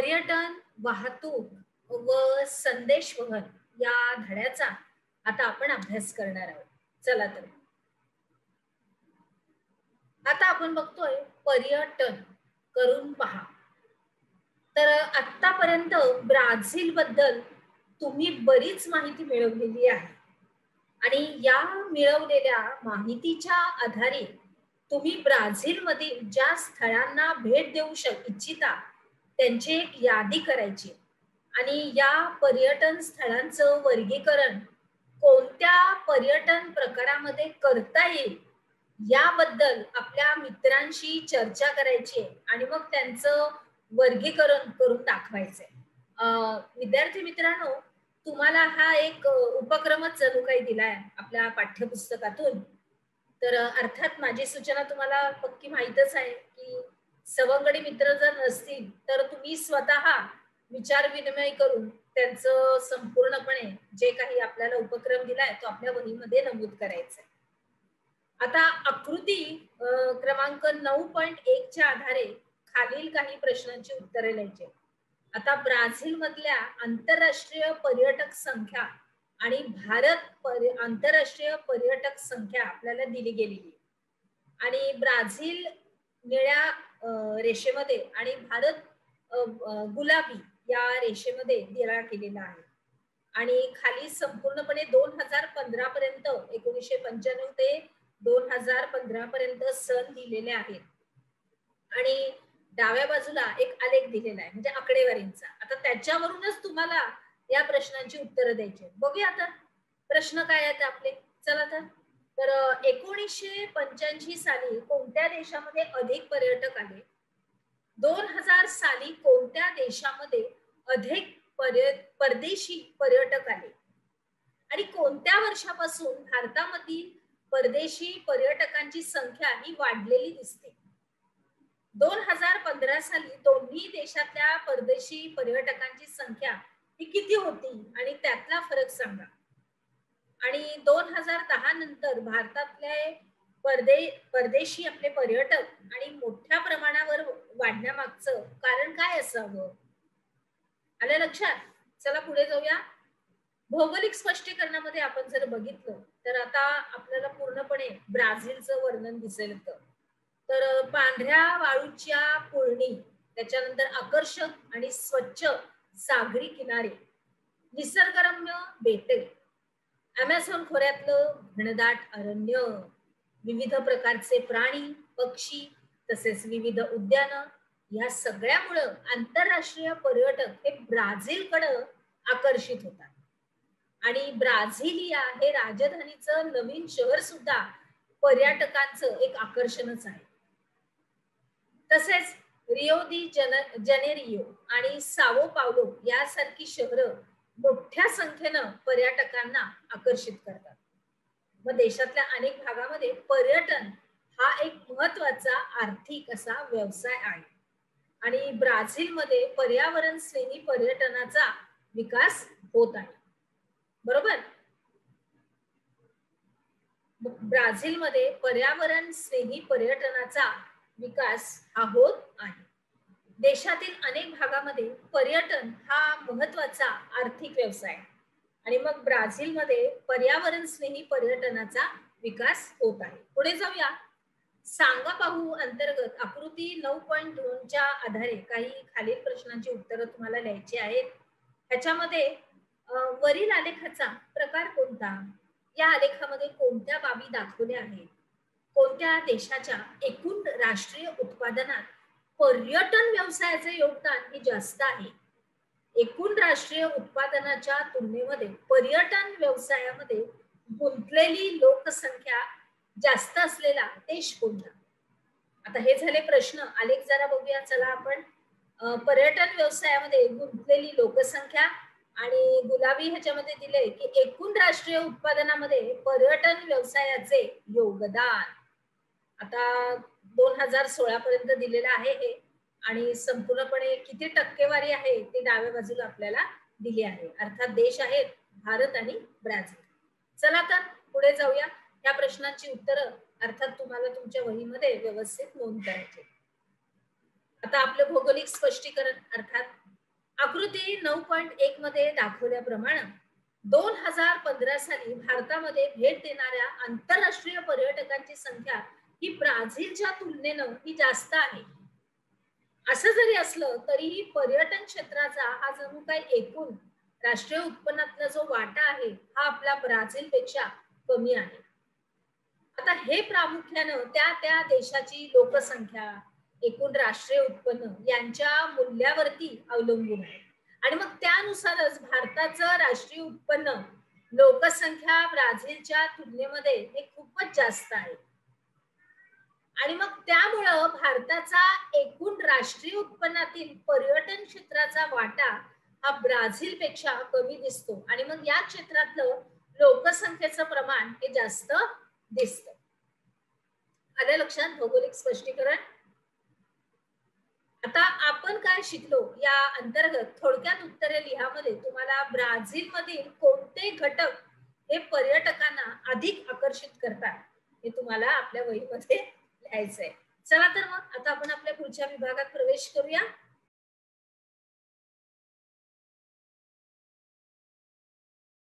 पर्यटन, वाहतूक व संदेशवहन या धड्याचा आता आपण अभ्यास करणार आहोत. चला तर. आता आपण बघतोय पर्यटन करून पहा. तर आतापर्यंत ब्राझील बद्दल तुम्ही बरीच माहिती मिळवलेली आहे आणि या मिळवलेल्या माहितीच्या आधारे तुम्ही ब्राझील मधील ज्या स्थळांना भेट देऊ इच्छिता त्यांची एक यादी करायची आणि या पर्यटन स्थळांचं वर्गीकरण कोणत्या पर्यटन प्रकारामध्ये करता येईल याबद्दल आपल्या मित्रांशी चर्चा करायची आणि मग त्यांचं वर्गीकरण करून दाखवायचंय. विद्यार्थी मित्रांनो, तुम्हाला हा एक उपक्रमच जणू काही दिलाय आपल्या पाठ्यपुस्तकातून. तर अर्थात माझी सूचना तुम्हाला पक्की माहीतच आहे की सवंगडी मित्र जर नसतील तर तुम्ही स्वतः विचार विनिमय करून त्यांचं संपूर्णपणे जे काही आपल्याला उपक्रम दिलाय तो आपल्या वहीमध्ये नमूद करायचा आहे. आता आकृती क्रमांक 9.1 च्या आधारे खालील काही प्रश्नांची उत्तरे लिहायची. आता ब्राझील मधल्या आंतरराष्ट्रीय पर्यटक संख्या आणि भारत आंतरराष्ट्रीय पर्यटक संख्या आपल्याला दिली गेलेली आणि ब्राझील निळ्या रेषेमध्ये आणि भारत गुलाबी या रेषेमध्ये दिला गेलेला आहे आणि खाली संपूर्णपणे 2015 पर्यंत 1995 ते 2015 पर्यंत सन दिलेले आहेत आणि डाव्या बाजूला एक आलेख दिलेला आहे म्हणजे आकडेवारींचा. आता त्याच्यावरूनच तुम्हाला या प्रश्नांची उत्तरं द्यायची. बघूया आता प्रश्न काय आहेत आपले. चला तर 1985 साली कोणत्या देशामध्ये अधिक पर्यटक आले? 2000 साली कोणत्या देशामध्ये अधिक परदेशी पर्यटक आले आणि कोणत्या वर्षापासून भारतामधील परदेशी पर्यटकांची संख्या ही वाढलेली दिसते? 2015 साली दोन्ही देशातल्या परदेशी पर्यटकांची संख्या ही किती होती आणि त्यातला फरक सांगा. आणि 2010 नंतर भारतातले परदेशी आपले पर्यटक आणि मोठ्या प्रमाणावर वाढण्यामागचं कारण काय असावं? आलं लक्षात? चला पुढे जाऊया. भौगोलिक स्पष्टीकरणामध्ये आपण जर बघितलं तर आता आपल्याला पूर्णपणे ब्राझीलचं वर्णन दिसेल. तर पांढऱ्या वाळूच्या पुळणी, त्याच्यानंतर आकर्षक आणि स्वच्छ सागरी किनारे, निसर्गरम्य बेटे, अमेझॉन खोऱ्यातलं घनदाट अरण्य, विविध प्रकारचे प्राणी पक्षी तसेच विविध उद्यानं, या सगळ्यामुळं आंतरराष्ट्रीय पर्यटक हे ब्राझीलकडे आकर्षित होतात आणि ब्राझिलिया हे राजधानीचं नवीन शहर सुद्धा पर्यटकांचं एक आकर्षणच आहे. तसेच रिओ दी जनेरियो आणि सावो पावलो यासारखी शहरं मोठ्या संख्येनं पर्यटकांना आकर्षित करतात. मग देशातल्या अनेक भागामध्ये पर्यटन हा एक महत्वाचा आर्थिक असा व्यवसाय आहे आणि ब्राझीलमध्ये पर्यावरण स्नेही पर्यटनाचा विकास होत आहे. बरोबर? ब्राझीलमध्ये पर्यावरण स्नेही पर्यटनाचा विकास हा होत आहे. देशातील अनेक भागामध्ये पर्यटन हा महत्वाचा आर्थिक व्यवसाय आणि मग ब्राझीलमध्ये पर्यावरण स्नेही पर्यटनाचा विकास होत आहे. पुढे जाऊया. सांगा पाहू अंतर्गत आकृती 9.2 च्या आधारे काही खालील प्रश्नांची उत्तरं तुम्हाला लिहायची आहेत. ह्याच्यामध्ये वरील आलेखाचा प्रकार कोणता? या आलेखामध्ये कोणत्या बाबी दाखवल्या आहेत? कोणत्या देशाच्या एकूण राष्ट्रीय उत्पादनात पर्यटन व्यवसायाचे योगदान हे जास्त आहे? एकूण राष्ट्रीय उत्पादनाच्या तुलनेमध्ये पर्यटन व्यवसायामध्ये गुंतलेली लोकसंख्या जास्त असलेला देश कोणता? आता हे झाले प्रश्न. आलेख जरा बघूया. चला आपण. पर्यटन व्यवसायामध्ये गुंतलेली लोकसंख्या आणि गुलाबी ह्याच्यामध्ये दिले की एकूण राष्ट्रीय उत्पादनामध्ये पर्यटन व्यवसायाचे योगदान. आता 2016 पर्यंत दिलेलं आहे हे आणि संपूर्णपणे किती टक्केवारी आहे ते डाव्या बाजूला आपल्याला दिली आहे. अर्थात देश आहेत भारत आणि ब्राझील. चला तर पुढे जाऊया. या प्रश्नांची उत्तरं अर्थात तुम्हाला तुमच्या वहीमध्ये व्यवस्थित नोंद करायची. आता आपलं भौगोलिक स्पष्टीकरण अर्थात आकृती 9.1 मध्ये दाखवल्याप्रमाणे 2015 साली भारतामध्ये भेट देणाऱ्या आंतरराष्ट्रीय पर्यटकांची संख्या ही ब्राझीलच्या तुलनेनं ही जास्त आहे. असं जरी असलं तरीही पर्यटन क्षेत्राचा हा जणू काही एकूण राष्ट्रीय उत्पन्नातला जो वाटा आहे हा आपला ब्राझीलपेक्षा कमी आहे. आता हे प्रामुख्यानं त्या त्या देशाची लोकसंख्या, एकूण राष्ट्रीय उत्पन्न यांच्या मूल्यावरती अवलंबून आहे. आणि मग त्यानुसारच भारताचं राष्ट्रीय उत्पन्न लोकसंख्या ब्राझीलच्या तुलनेमध्ये हे खूपच जास्त आहे. आणि मग त्यामुळं भारताचा एकूण राष्ट्रीय उत्पन्नातील पर्यटन क्षेत्राचा वाटा हा ब्राझीलपेक्षा कमी दिसतो. आणि मग या क्षेत्रातलं लोकसंख्येचं प्रमाण हे जास्त दिसतं. आलं लक्षात भौगोलिक स्पष्टीकरण. आता आपण काय शिकलो या अंतर्गत थोडक्यात उत्तरे लिहामध्ये तुम्हाला ब्राझील मधील कोणते घटक हे पर्यटकांना अधिक आकर्षित करतात हे तुम्हाला आपल्या वहीमध्ये लिहायचंय. चला तर मग आता आपण आपल्या पुढच्या विभागात प्रवेश करूया.